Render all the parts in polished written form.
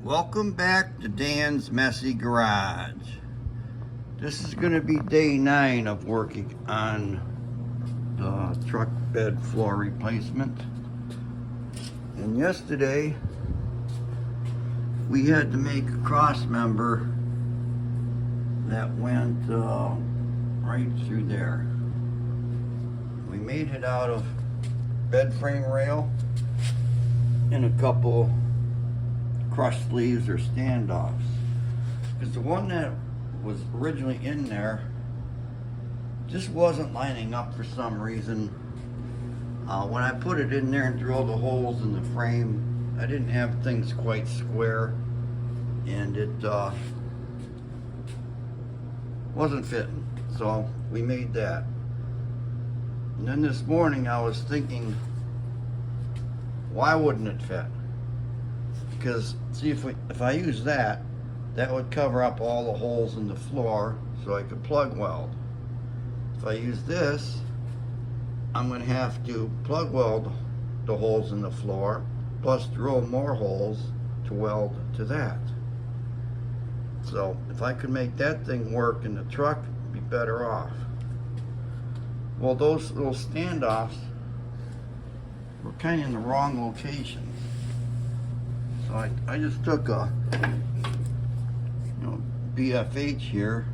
Welcome back to Dan's Messy Garage. This is going to be day 9 of working on the truck bed floor replacement. And yesterday we had to make a cross member that went right through there. We made it out of bed frame rail and a couple crushed sleeves or standoffs, because the one that was originally in there just wasn't lining up for some reason. When I put it in there and drilled the holes in the frame, I didn't have things quite square, and it wasn't fitting, so we made that. And then this morning I was thinking, why wouldn't it fit? Because see, if I use that would cover up all the holes in the floor so I could plug weld. If I use this, I'm going to have to plug weld the holes in the floor plus drill more holes to weld to that. So if I could make that thing work in the truck, I'd be better off. Well, those little standoffs were kind of in the wrong locations. So I just took a BFH here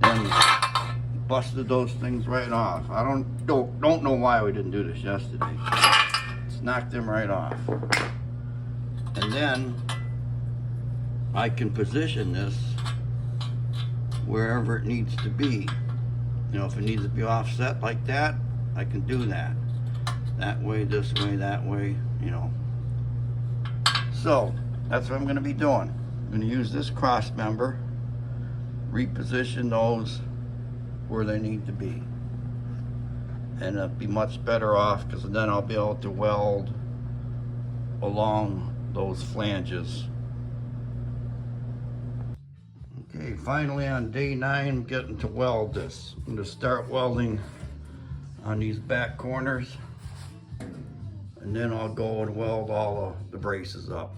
and busted those things right off. I don't know why we didn't do this yesterday. Just knocked them right off. And then I can position this wherever it needs to be. If it needs to be offset like that, I can do that. That way, this way, that way, So that's what I'm going to be doing. I'm going to use this cross member, reposition those where they need to be, and it'll be much better off because then I'll be able to weld along those flanges. Okay, finally on day 9, I'm getting to weld this. I'm going to start welding on these back corners, and then I'll go and weld all of the braces up.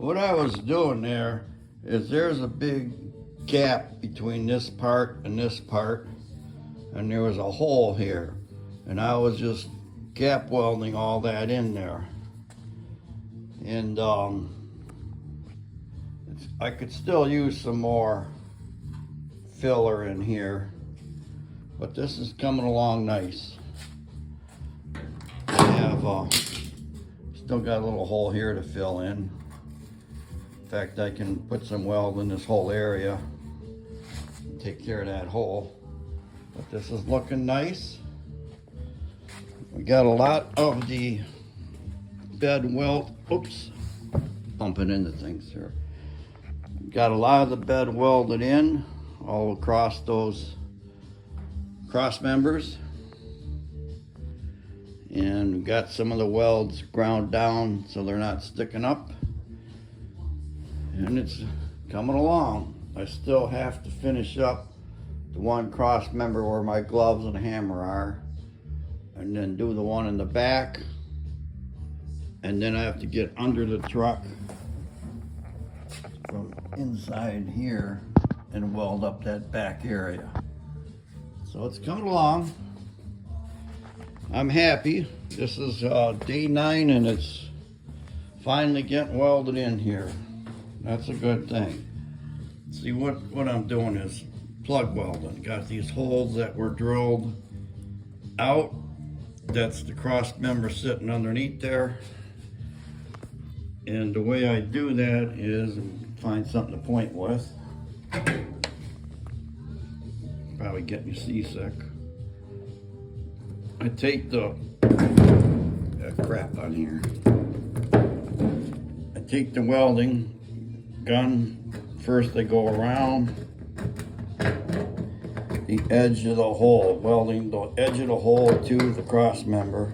what I was doing there is there's a big gap between this part and this part, and there was a hole here, and I was just gap welding all that in there. And I could still use some more filler in here, but this is coming along nice. I have still got a little hole here to fill in. In fact, I can put some weld in this whole area and take care of that hole. But this is looking nice. We got a lot of the bed weld, oops, bumping into things here. Got a lot of the bed welded in all across those cross members. And we got some of the welds ground down so they're not sticking up. And it's coming along. I still have to finish up the one cross member where my gloves and hammer are, and then do the one in the back, and then I have to get under the truck from inside here and weld up that back area. So it's coming along. I'm happy. This is day 9 and it's finally getting welded in here. That's a good thing. See, what I'm doing is plug welding. Got these holes that were drilled out. That's the cross member sitting underneath there. And the way I do that is find something to point with. Probably getting you seasick. I take the crap on here. I take the welding gun. First I go around the edge of the hole, welding the edge of the hole to the cross member,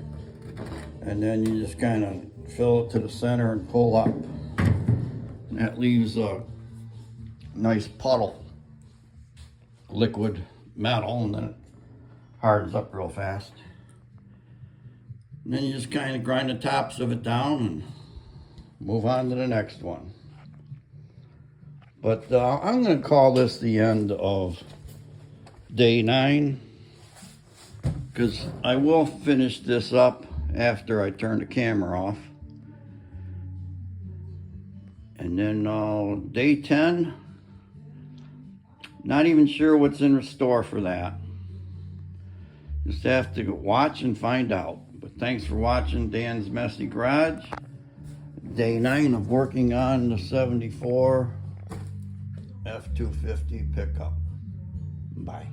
and then you just kind of fill it to the center and pull up. And that leaves a nice puddle, liquid metal, and then it hardens up real fast. And then you just kind of grind the tops of it down and move on to the next one. But I'm going to call this the end of day 9, because I will finish this up after I turn the camera off. And then day 10, not even sure what's in store for that. Just have to watch and find out. But thanks for watching Dan's Messy Garage. Day 9 of working on the 74 F250 pickup. Bye.